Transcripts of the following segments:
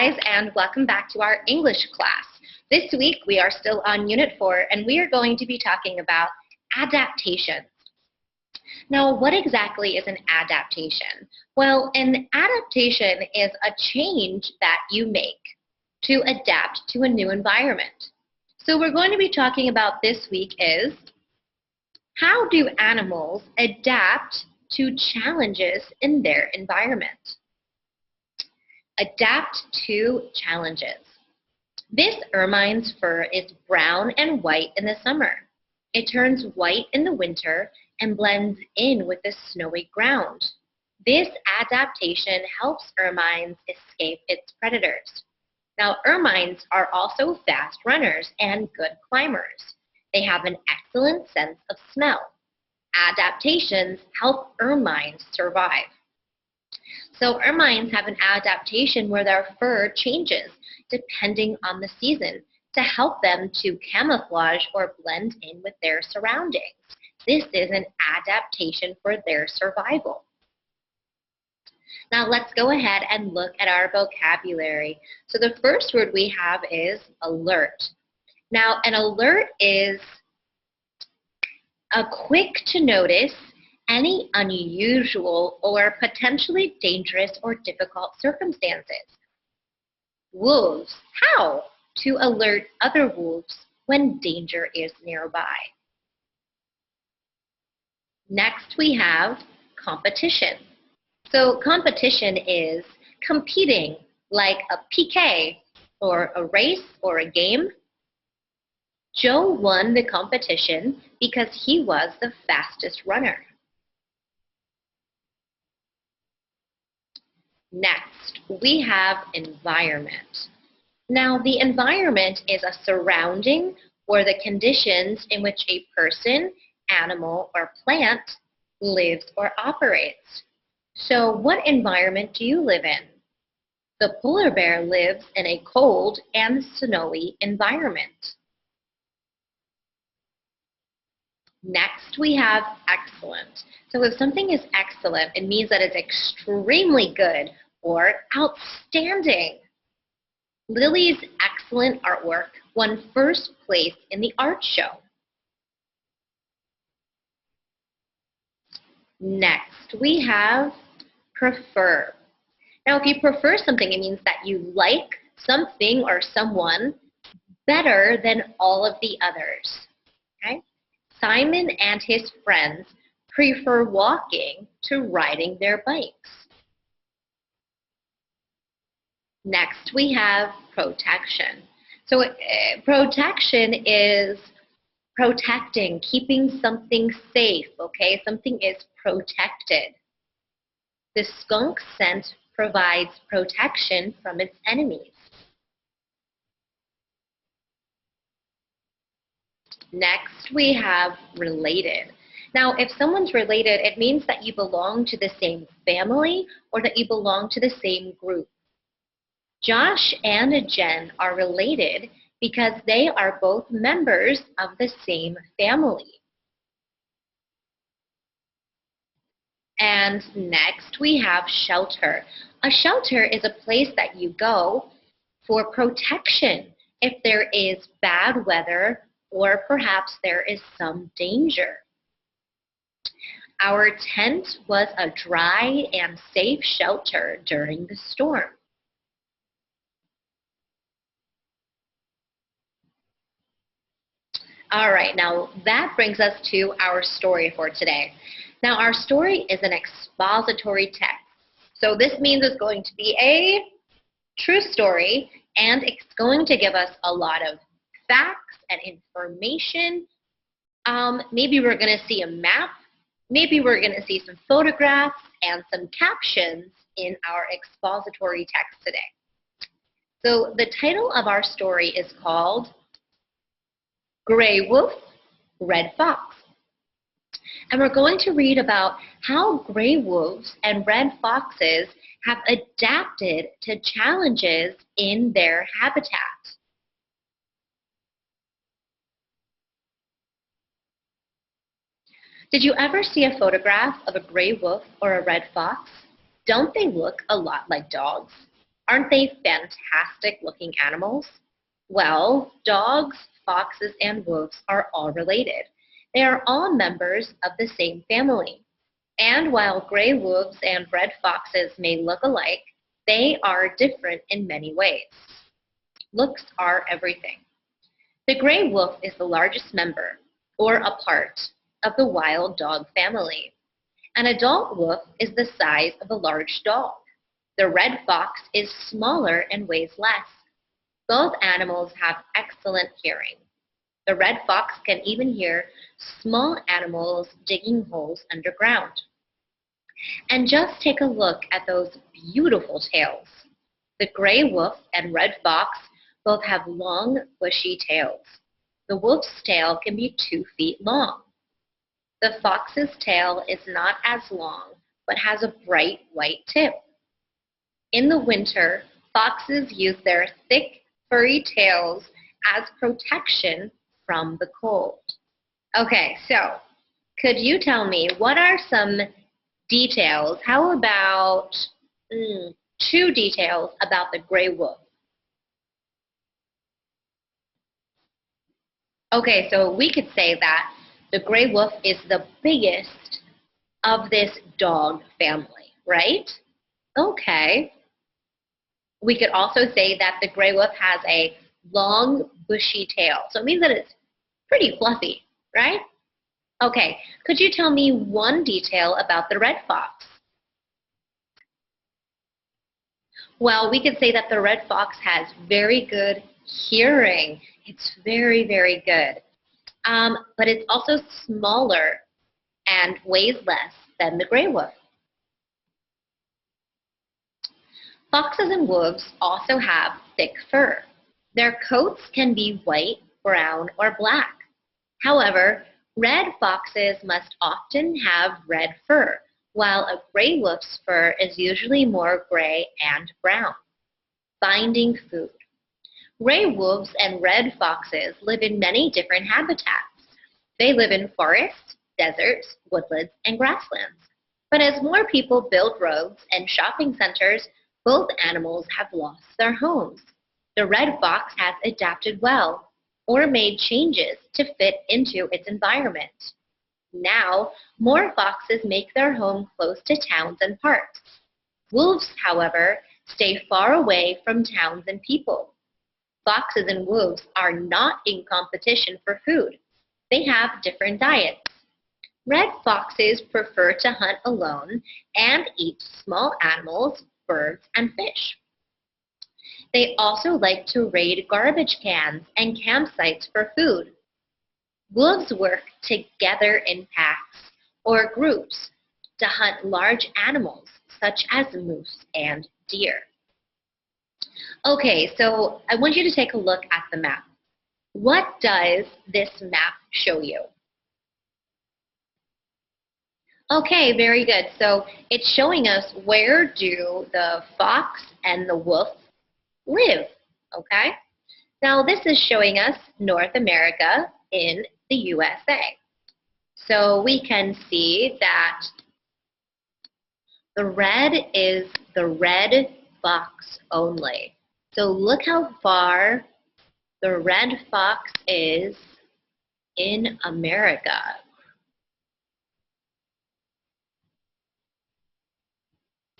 guys, and welcome back to our English class. This week we are still on Unit 4 and we are going to be talking about adaptations. Now, what exactly is an adaptation? Well, an adaptation is a change that you make to adapt to a new environment. So we're going to be talking about this week is how do animals adapt to challenges in their environment? Adapt to challenges. This ermine's fur is brown and white in the summer. It turns white in the winter and blends in with the snowy ground. This adaptation helps ermines escape its predators. Now, ermines are also fast runners and good climbers. They have an excellent sense of smell. Adaptations help ermines survive. So ermines have an adaptation where their fur changes depending on the season to help them to camouflage or blend in with their surroundings. This is an adaptation for their survival. Now let's go ahead and look at our vocabulary. So the first word we have is alert. Now an alert is a quick to notice any unusual or potentially dangerous or difficult circumstances. Wolves. How to alert other wolves when danger is nearby. Next we have competition. So competition is competing like a PK or a race or a game. Joe won the competition because he was the fastest runner. Next, we have environment. Now, the environment is a surrounding or the conditions in which a person, animal, or plant lives or operates. So, what environment do you live in? The polar bear lives in a cold and snowy environment. Next, we have excellent. So if something is excellent, it means that it's extremely good or outstanding. Lily's excellent artwork won first place in the art show. Next, we have prefer. Now, if you prefer something, it means that you like something or someone better than all of the others. Okay? Simon and his friends prefer walking to riding their bikes. Next, we have protection. So protection is protecting, keeping something safe, okay? Something is protected. The skunk scent provides protection from its enemies. Next, we have related. Now, if someone's related, it means that you belong to the same family or that you belong to the same group. Josh and Jen are related because they are both members of the same family. And next, we have shelter. A shelter is a place that you go for protection if there is bad weather or perhaps there is some danger. Our tent was a dry and safe shelter during the storm. All right, now that brings us to our story for today. Now our story is an expository text. So this means it's going to be a true story and it's going to give us a lot of facts and information. Maybe we're going to see a map. Maybe we're going to see some photographs and some captions in our expository text today. So the title of our story is called Gray Wolf, Red Fox. And we're going to read about how gray wolves and red foxes have adapted to challenges in their habitat. Did you ever see a photograph of a gray wolf or a red fox? Don't they look a lot like dogs? Aren't they fantastic looking animals? Well, dogs, foxes, and wolves are all related. They are all members of the same family. And while gray wolves and red foxes may look alike, they are different in many ways. Looks are everything. The gray wolf is the largest member, or a part, of the wild dog family. An adult wolf is the size of a large dog. The red fox is smaller and weighs less. Both animals have excellent hearing. The red fox can even hear small animals digging holes underground. And just take a look at those beautiful tails. The gray wolf and red fox both have long, bushy tails. The wolf's tail can be 2 feet long. The fox's tail is not as long, but has a bright white tip. In the winter, foxes use their thick, furry tails as protection from the cold. Okay, so could you tell me what are some details? How about 2 details about the gray wolf? Okay, so we could say that the gray wolf is the biggest of this dog family, right? Okay. We could also say that the gray wolf has a long, bushy tail. So it means that it's pretty fluffy, right? Okay, could you tell me one detail about the red fox? Well, we could say that the red fox has very good hearing. It's very, very good. But it's also smaller and weighs less than the gray wolf. Foxes and wolves also have thick fur. Their coats can be white, brown, or black. However, red foxes must often have red fur, while a gray wolf's fur is usually more gray and brown. Finding food. Gray wolves and red foxes live in many different habitats. They live in forests, deserts, woodlands, and grasslands. But as more people build roads and shopping centers, both animals have lost their homes. The red fox has adapted well or made changes to fit into its environment. Now, more foxes make their home close to towns and parks. Wolves, however, stay far away from towns and people. Foxes and wolves are not in competition for food. They have different diets. Red foxes prefer to hunt alone and eat small animals, birds, and fish. They also like to raid garbage cans and campsites for food. Wolves work together in packs or groups to hunt large animals such as moose and deer. Okay, so I want you to take a look at the map. What does this map show you? Okay, very good. So it's showing us where do the fox and the wolf live, okay? Now this is showing us North America in the USA. So we can see that the red is the red fox only. So look how far the red fox is in America.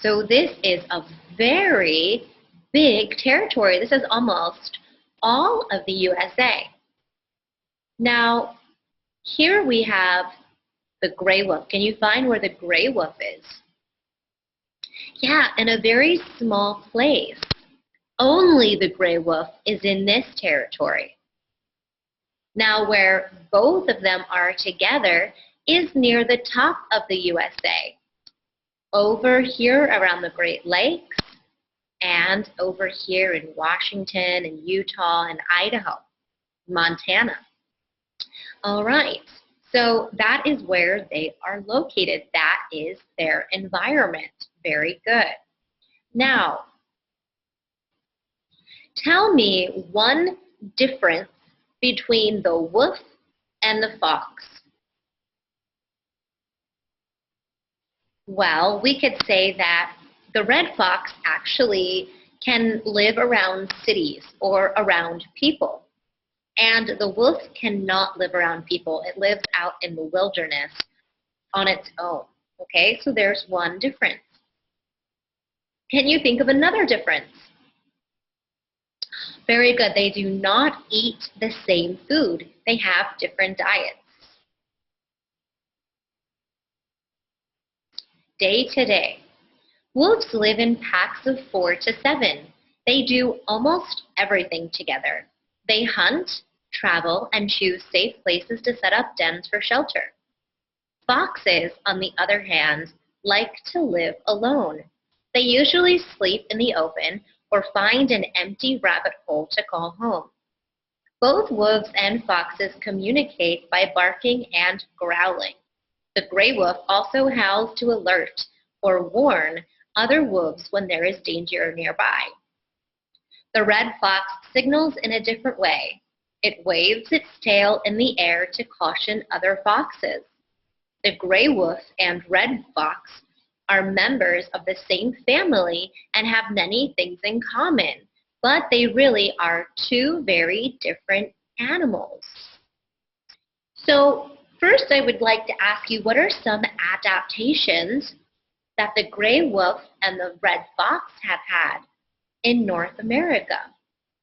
So this is a very big territory. This is almost all of the USA. Now, here we have the gray wolf. Can you find where the gray wolf is? Yeah, in a very small place. Only the gray wolf is in this territory. Now, where both of them are together is near the top of the USA. Over here around the Great Lakes, and over here in Washington and Utah and Idaho, Montana. All right, so that is where they are located. That is their environment. Very good. Now, tell me one difference between the wolf and the fox. Well, we could say that the red fox actually can live around cities or around people. And the wolf cannot live around people. It lives out in the wilderness on its own. Okay, so there's one difference. Can you think of another difference? Very good. They do not eat the same food. They have different diets. Day to day. Wolves live in packs of 4 to 7. They do almost everything together. They hunt, travel, and choose safe places to set up dens for shelter. Foxes, on the other hand, like to live alone. They usually sleep in the open or find an empty rabbit hole to call home. Both wolves and foxes communicate by barking and growling. The gray wolf also howls to alert or warn other wolves when there is danger nearby. The red fox signals in a different way. It waves its tail in the air to caution other foxes. The gray wolf and red fox are members of the same family and have many things in common, but they really are two very different animals. So first I would like to ask you, what are some adaptations that the gray wolf and the red fox have had in North America?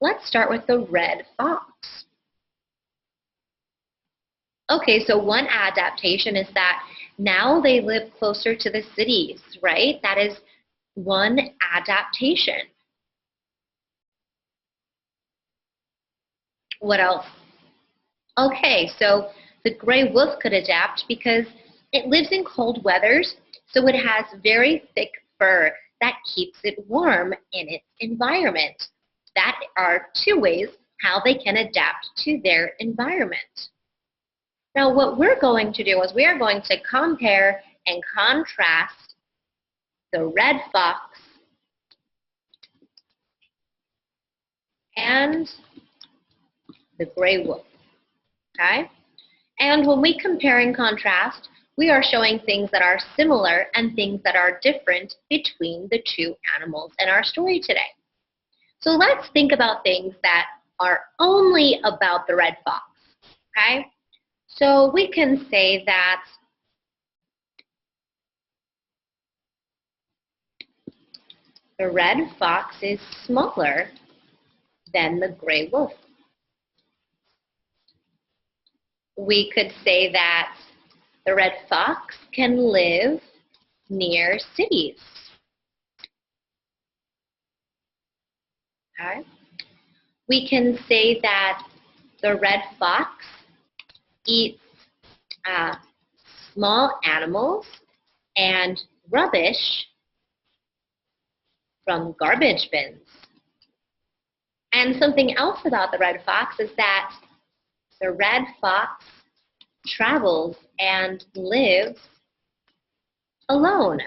Let's start with the red fox. Okay, so one adaptation is that now they live closer to the cities, right? That is one adaptation. What else? Okay, so the gray wolf could adapt because it lives in cold weathers, so it has very thick fur that keeps it warm in its environment. That are two ways how they can adapt to their environment. Now what we're going to do is we are going to compare and contrast the red fox and the gray wolf, okay? And when we compare and contrast, we are showing things that are similar and things that are different between the two animals in our story today. So let's think about things that are only about the red fox, okay? So we can say that the red fox is smaller than the gray wolf. We could say that the red fox can live near cities. Okay. We can say that the red fox eats small animals and rubbish from garbage bins. And something else about the red fox is that the red fox travels and lives alone.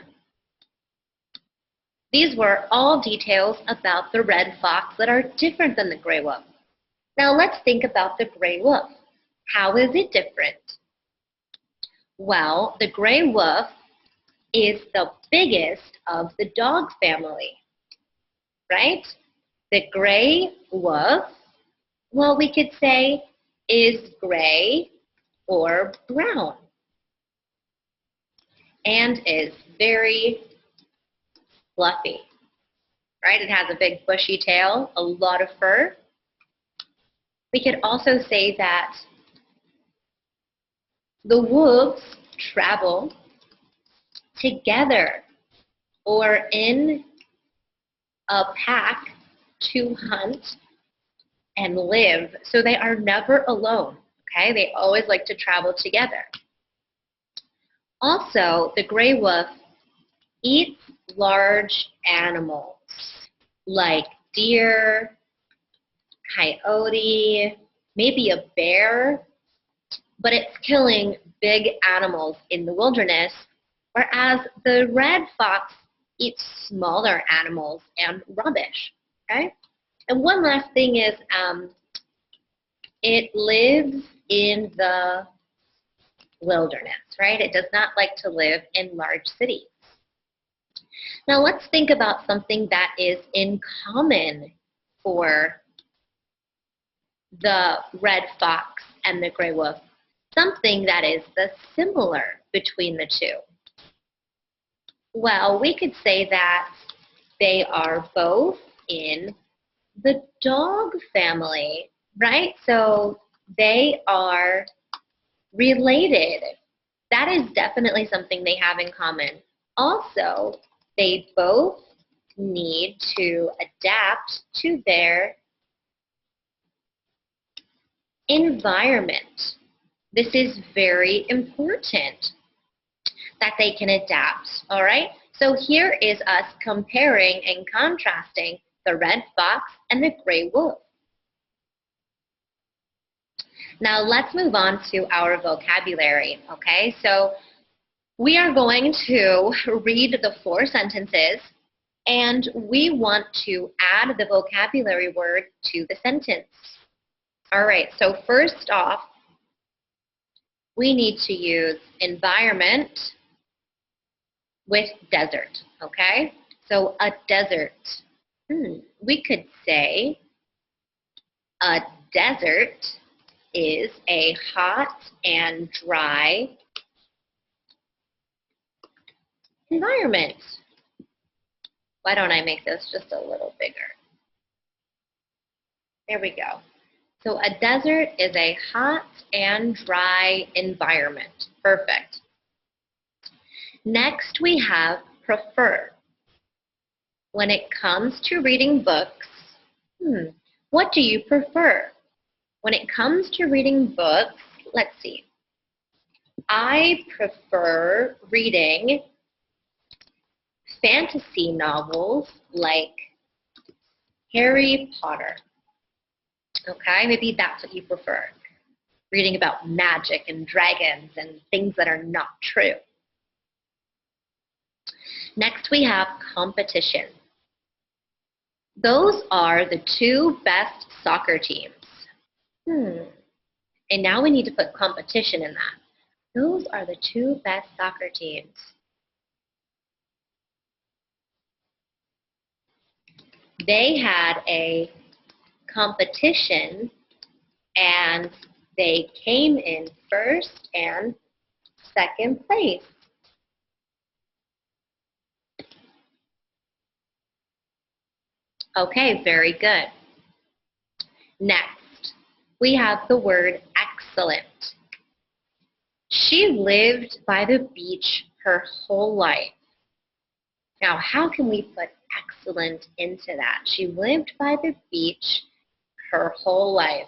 These were all details about the red fox that are different than the gray wolf. Now let's think about the gray wolf. How is it different? Well, the gray wolf is the biggest of the dog family, right? The gray wolf, well, we could say is gray or brown and is very fluffy, right? It has a big bushy tail, a lot of fur. We could also say that the wolves travel together or in a pack to hunt and live, so they are never alone, okay? They always like to travel together. Also, the gray wolf eats large animals like deer, coyote, maybe a bear, but it's killing big animals in the wilderness, whereas the red fox eats smaller animals and rubbish, okay? And one last thing is it lives in the wilderness, right? It does not like to live in large cities. Now let's think about something that is in common for the red fox and the gray wolf. Something that is the similar between the two. Well, we could say that they are both in the dog family, right? So they are related. That is definitely something they have in common. Also, they both need to adapt to their environment. This is very important that they can adapt, all right? So here is us comparing and contrasting the red fox and the gray wolf. Now let's move on to our vocabulary, okay? So we are going to read the 4 sentences and we want to add the vocabulary word to the sentence. All right, so first off, we need to use environment with desert, okay? So a desert. We could say a desert is a hot and dry environment. Why don't I make this just a little bigger? There we go. So a desert is a hot and dry environment. Perfect. Next we have prefer. When it comes to reading books, what do you prefer? When it comes to reading books, let's see. I prefer reading fantasy novels like Harry Potter. Okay, maybe that's what you prefer. Reading about magic and dragons and things that are not true. Next we have competition. Those are the 2 best soccer teams. And now we need to put competition in that. Those are the 2 best soccer teams. They had a competition and they came in 1st and 2nd place. Okay, very good. Next, we have the word excellent. She lived by the beach her whole life. Now, how can we put excellent into that? She lived by the beach her whole life.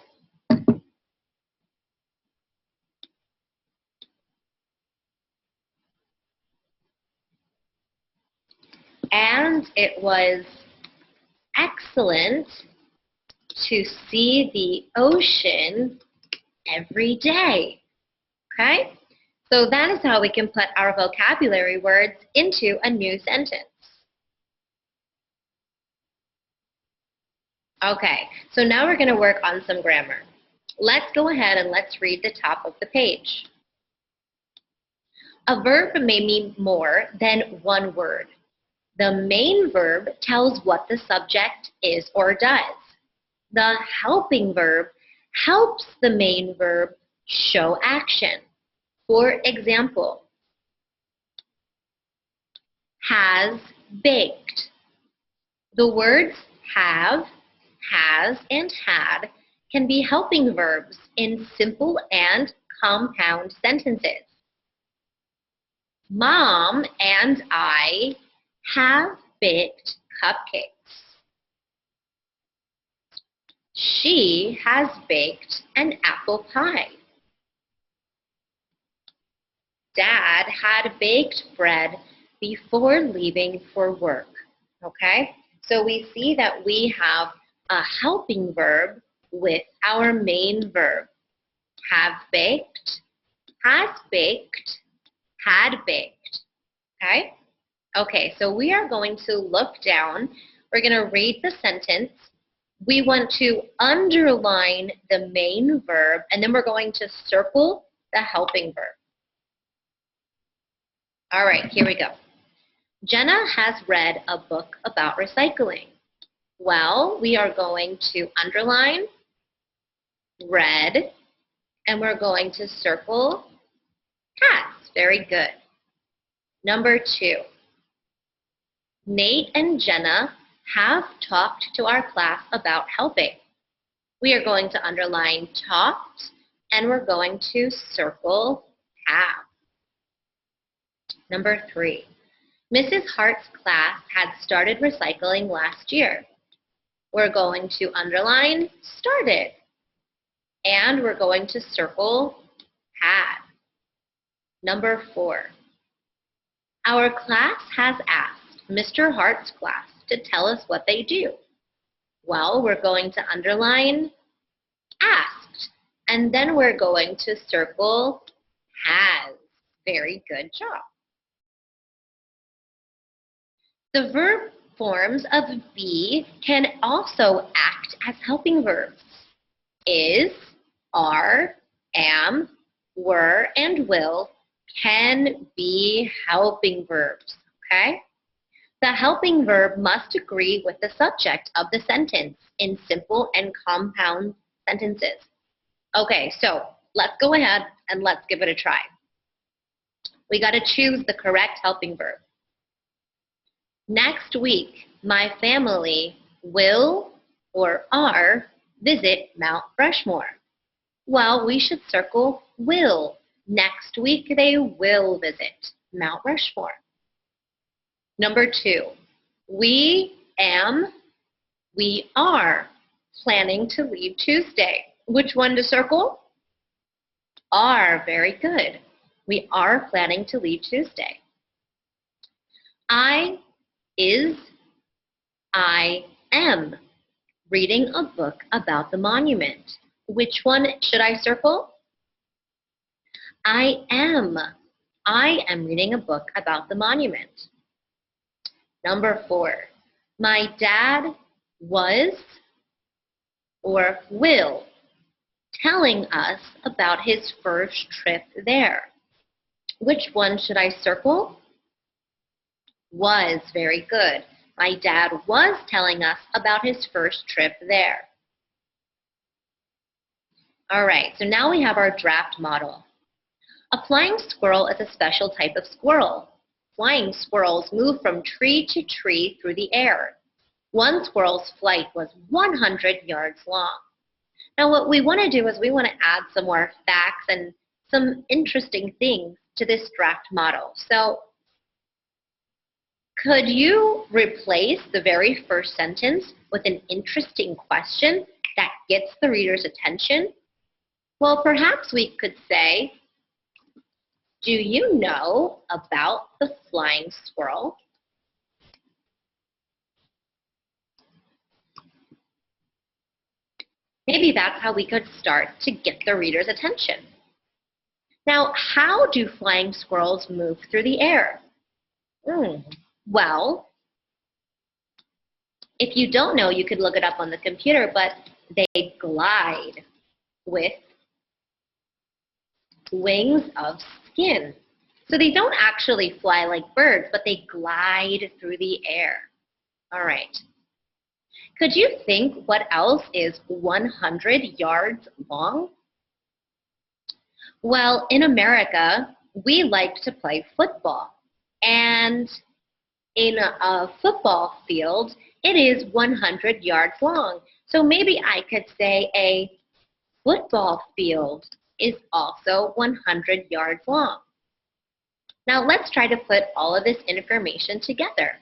And it was excellent to see the ocean every day. Okay? So that is how we can put our vocabulary words into a new sentence. Okay, so now we're going to work on some grammar. Let's go ahead and let's read the top of the page. A verb may mean more than one word. The main verb tells what the subject is or does. The helping verb helps the main verb show action. For example, has baked. The words have, has, and had can be helping verbs in simple and compound sentences. Mom and I have baked cupcakes. She has baked an apple pie. Dad had baked bread before leaving for work. Okay? So we see that we have a helping verb with our main verb. Have baked, has baked, had baked. Okay? Okay, so we are going to look down. We're going to read the sentence. We want to underline the main verb, and then we're going to circle the helping verb. All right, here we go. Jenna has read a book about recycling. Well, we are going to underline read, and we're going to circle has. Very good. Number 2. Nate and Jenna have talked to our class about helping. We are going to underline talked, and we're going to circle have. Number 3. Mrs. Hart's class had started recycling last year. We're going to underline started, and we're going to circle had. Number 4. Our class has asked Mr. Hart's class to tell us what they do. Well, we're going to underline asked, and then we're going to circle has. Very good job. The verb forms of be can also act as helping verbs. Is, are, am, were, and will can be helping verbs, okay? The helping verb must agree with the subject of the sentence in simple and compound sentences. Okay, so let's go ahead and let's give it a try. We got to choose the correct helping verb. Next week, my family will or are visit Mount Rushmore. Well, we should circle will. Next week, they will visit Mount Rushmore. Number 2, we are planning to leave Tuesday. Which one to circle? Are. Very good. We are planning to leave Tuesday. I am reading a book about the monument. Which one should I circle? I am reading a book about the monument. Number 4, my dad was or will telling us about his first trip there. Which one should I circle? Was. Very good. My dad was telling us about his first trip there. All right, so now we have our draft model. A flying squirrel is a special type of squirrel. Flying squirrels move from tree to tree through the air. One squirrel's flight was 100 yards long. Now what we want to do is we want to add some more facts and some interesting things to this draft model. So could you replace the very first sentence with an interesting question that gets the reader's attention? Well, perhaps we could say, do you know about the flying squirrel? Maybe that's how we could start to get the reader's attention. Now, how do flying squirrels move through the air? Well, if you don't know, you could look it up on the computer, but they glide with wings of skin. So they don't actually fly like birds, but they glide through the air. All right. Could you think what else is 100 yards long? Well, in America, we like to play football. And in a football field, it is 100 yards long. So maybe I could say a football field is also 100 yards long. Now let's try to put all of this information together.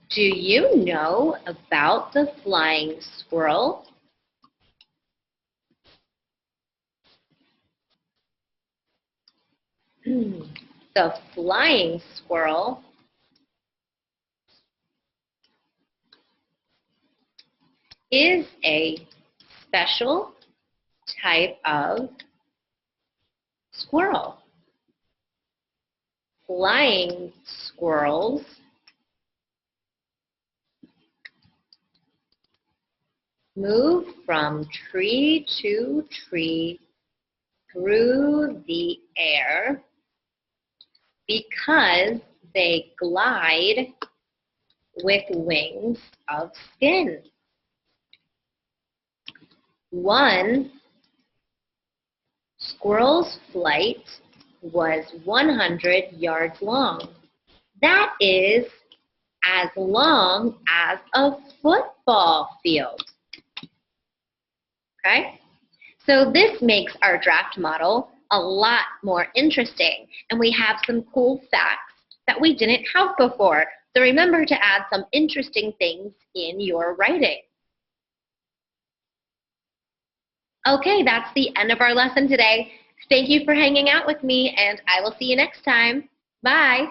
Do you know about the flying squirrel? The flying squirrel is a special type of squirrel. Flying squirrels move from tree to tree through the air because they glide with wings of skin. One squirrel's flight was 100 yards long. That is as long as a football field. Okay? So this makes our draft model a lot more interesting, and we have some cool facts that we didn't have before. So remember to add some interesting things in your writing. Okay, that's the end of our lesson today. Thank you for hanging out with me, and I will see you next time. Bye.